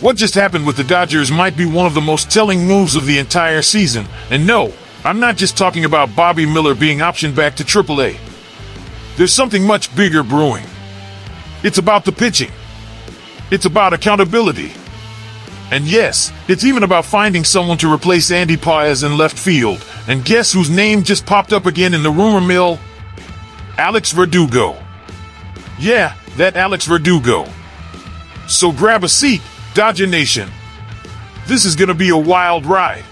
What just happened with the Dodgers might be one of the most telling moves of the entire season. And no, I'm not just talking about Bobby Miller being optioned back to AAA. There's something much bigger brewing. It's about the pitching. It's about accountability. And yes, it's even about finding someone to replace Andy Paez in left field. And guess whose name just popped up again in the rumor mill? Alex Verdugo. Yeah, that Alex Verdugo. So grab a seat, Dodger Nation. This is gonna be a wild ride.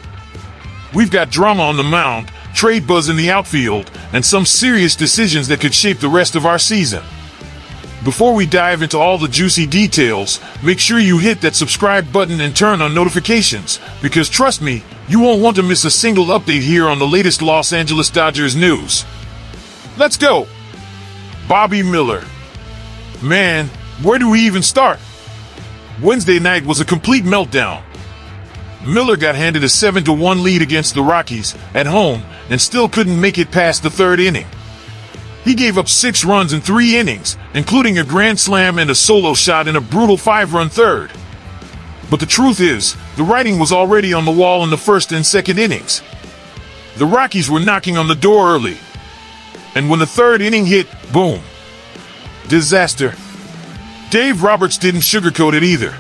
We've got drama on the mound, trade buzz in the outfield, and some serious decisions that could shape the rest of our season. Before we dive into all the juicy details, make sure you hit that subscribe button and turn on notifications, because trust me, you won't want to miss a single update here on the latest Los Angeles Dodgers news. Let's go! Bobby Miller. Man, where do we even start? Wednesday night was a complete meltdown. Miller got handed a 7-1 lead against the Rockies at home and still couldn't make it past the third inning. He gave up 6 runs in 3 innings, including a grand slam and a solo shot in a brutal 5-run third. But the truth is, the writing was already on the wall in the first and second innings. The Rockies were knocking on the door early. And when the third inning hit, boom. Disaster. Dave Roberts didn't sugarcoat it either.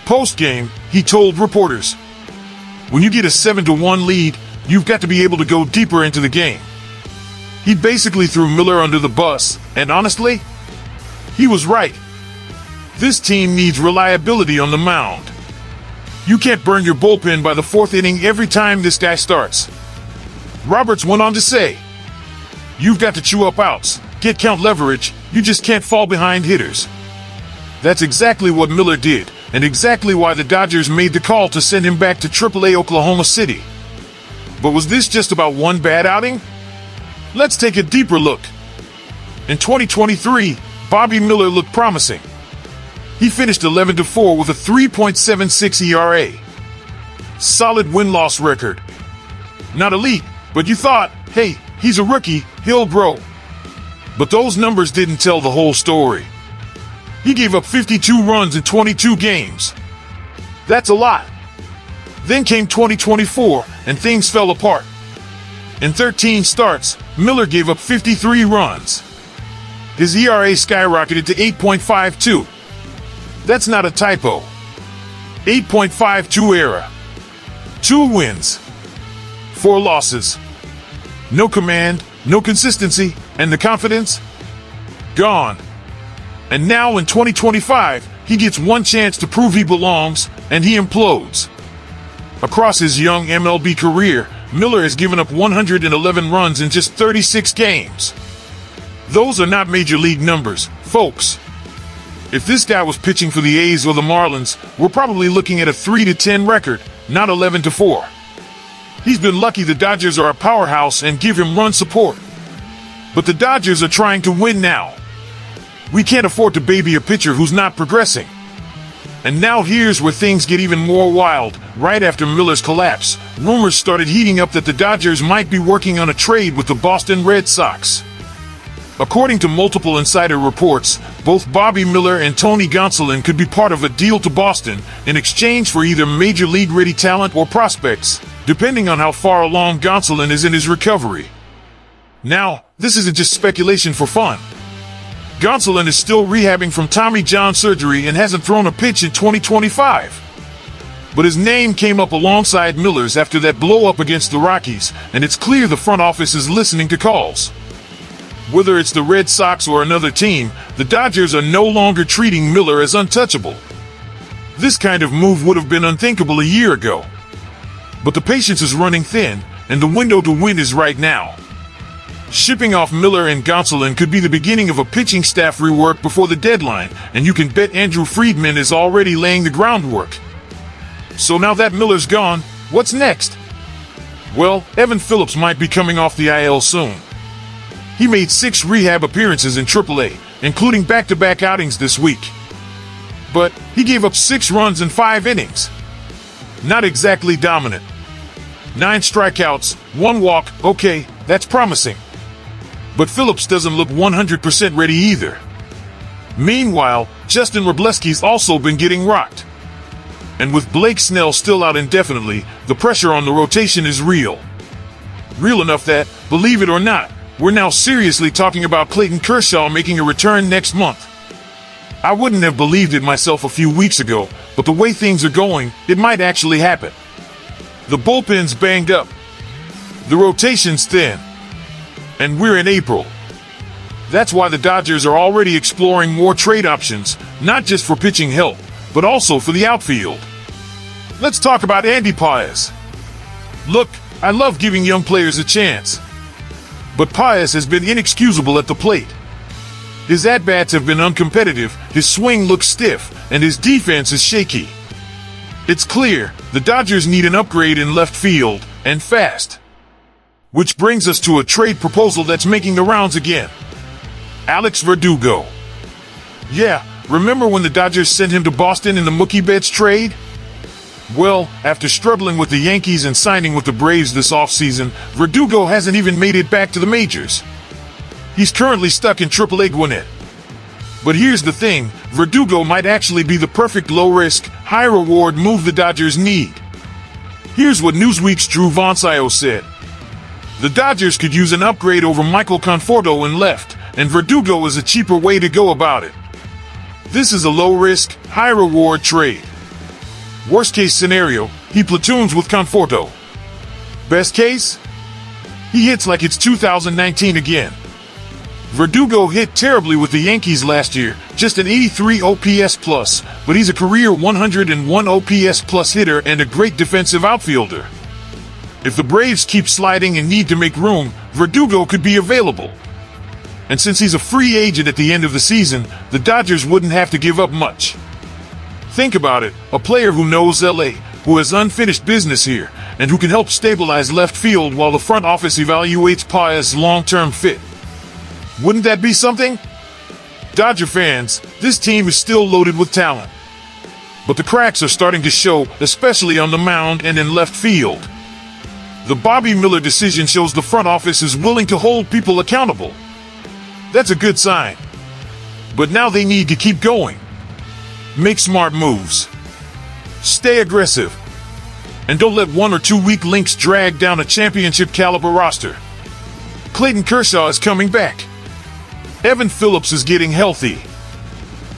Post-game, he told reporters, "When you get a 7-1 lead, you've got to be able to go deeper into the game." He basically threw Miller under the bus, and honestly, he was right. This team needs reliability on the mound. You can't burn your bullpen by the 4th inning every time this guy starts. Roberts went on to say, "You've got to chew up outs, get count leverage, you just can't fall behind hitters." That's exactly what Miller did, and exactly why the Dodgers made the call to send him back to AAA Oklahoma City. But was this just about one bad outing? Let's take a deeper look. In 2023, Bobby Miller looked promising. He finished 11-4 with a 3.76 ERA. Solid win-loss record. Not elite, but you thought, hey, he's a rookie, he'll grow. But those numbers didn't tell the whole story. He gave up 52 runs in 22 games. That's a lot. Then came 2024, and things fell apart. In 13 starts, Miller gave up 53 runs. His ERA skyrocketed to 8.52. That's not a typo. 8.52 ERA. 2 wins. 4 losses. No command, no consistency, and the confidence? Gone. And now in 2025, he gets one chance to prove he belongs, and he implodes. Across his young MLB career, Miller has given up 111 runs in just 36 games. Those are not major league numbers, folks. If this guy was pitching for the A's or the Marlins, we're probably looking at a 3-10 record, not 11-4. He's been lucky the Dodgers are a powerhouse and give him run support. But the Dodgers are trying to win now. We can't afford to baby a pitcher who's not progressing. And now here's where things get even more wild. Right after Miller's collapse, rumors started heating up that the Dodgers might be working on a trade with the Boston Red Sox. According to multiple insider reports, both Bobby Miller and Tony Gonsolin could be part of a deal to Boston in exchange for either major league-ready talent or prospects, depending on how far along Gonsolin is in his recovery. Now, this isn't just speculation for fun. Gonsolin is still rehabbing from Tommy John surgery and hasn't thrown a pitch in 2025. But his name came up alongside Miller's after that blow-up against the Rockies, and it's clear the front office is listening to calls. Whether it's the Red Sox or another team, the Dodgers are no longer treating Miller as untouchable. This kind of move would have been unthinkable a year ago. But the patience is running thin, and the window to win is right now. Shipping off Miller and Gonsolin could be the beginning of a pitching staff rework before the deadline, and you can bet Andrew Friedman is already laying the groundwork. So now that Miller's gone, what's next? Well, Evan Phillips might be coming off the IL soon. He made 6 rehab appearances in AAA, including back-to-back outings this week. But he gave up 6 runs in 5 innings. Not exactly dominant. 9 strikeouts, 1 walk, okay, that's promising. But Phillips doesn't look 100% ready either. Meanwhile, Justin Wrobleski's also been getting rocked. And with Blake Snell still out indefinitely, the pressure on the rotation is real. Real enough that, believe it or not, we're now seriously talking about Clayton Kershaw making a return next month. I wouldn't have believed it myself a few weeks ago, but the way things are going, it might actually happen. The bullpen's banged up. The rotation's thin. And we're in April. That's why the Dodgers are already exploring more trade options, not just for pitching help, but also for the outfield. Let's talk about Andy Paez. Look, I love giving young players a chance. But Paez has been inexcusable at the plate. His at-bats have been uncompetitive, his swing looks stiff, and his defense is shaky. It's clear, the Dodgers need an upgrade in left field, and fast. Which brings us to a trade proposal that's making the rounds again. Alex Verdugo. Yeah, remember when the Dodgers sent him to Boston in the Mookie Betts trade? Well, after struggling with the Yankees and signing with the Braves this offseason, Verdugo hasn't even made it back to the majors. He's currently stuck in AAA Gwinnett. But here's the thing, Verdugo might actually be the perfect low-risk, high-reward move the Dodgers need. Here's what Newsweek's Drew Voncio said. The Dodgers could use an upgrade over Michael Conforto in left, and Verdugo is a cheaper way to go about it. This is a low-risk, high-reward trade. Worst-case scenario, he platoons with Conforto. Best case? He hits like it's 2019 again. Verdugo hit terribly with the Yankees last year, just an 83 OPS plus, but he's a career 101 OPS plus hitter and a great defensive outfielder. If the Braves keep sliding and need to make room, Verdugo could be available. And since he's a free agent at the end of the season, the Dodgers wouldn't have to give up much. Think about it, a player who knows LA, who has unfinished business here, and who can help stabilize left field while the front office evaluates Paez's long-term fit. Wouldn't that be something? Dodger fans, this team is still loaded with talent. But the cracks are starting to show, especially on the mound and in left field. The Bobby Miller decision shows the front office is willing to hold people accountable. That's a good sign. But now they need to keep going. Make smart moves. Stay aggressive. And don't let 1 or 2 weak links drag down a championship caliber roster. Clayton Kershaw is coming back. Evan Phillips is getting healthy.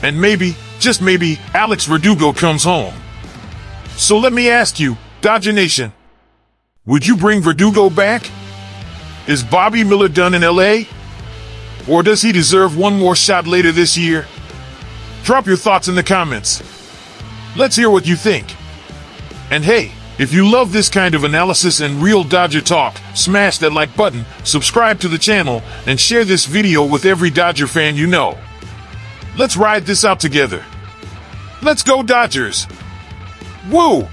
And maybe, just maybe, Alex Verdugo comes home. So let me ask you, Dodger Nation, would you bring Verdugo back? Is Bobby Miller done in LA? Or does he deserve one more shot later this year? Drop your thoughts in the comments. Let's hear what you think. And hey, if you love this kind of analysis and real Dodger talk, smash that like button, subscribe to the channel, and share this video with every Dodger fan you know. Let's ride this out together. Let's go Dodgers! Woo!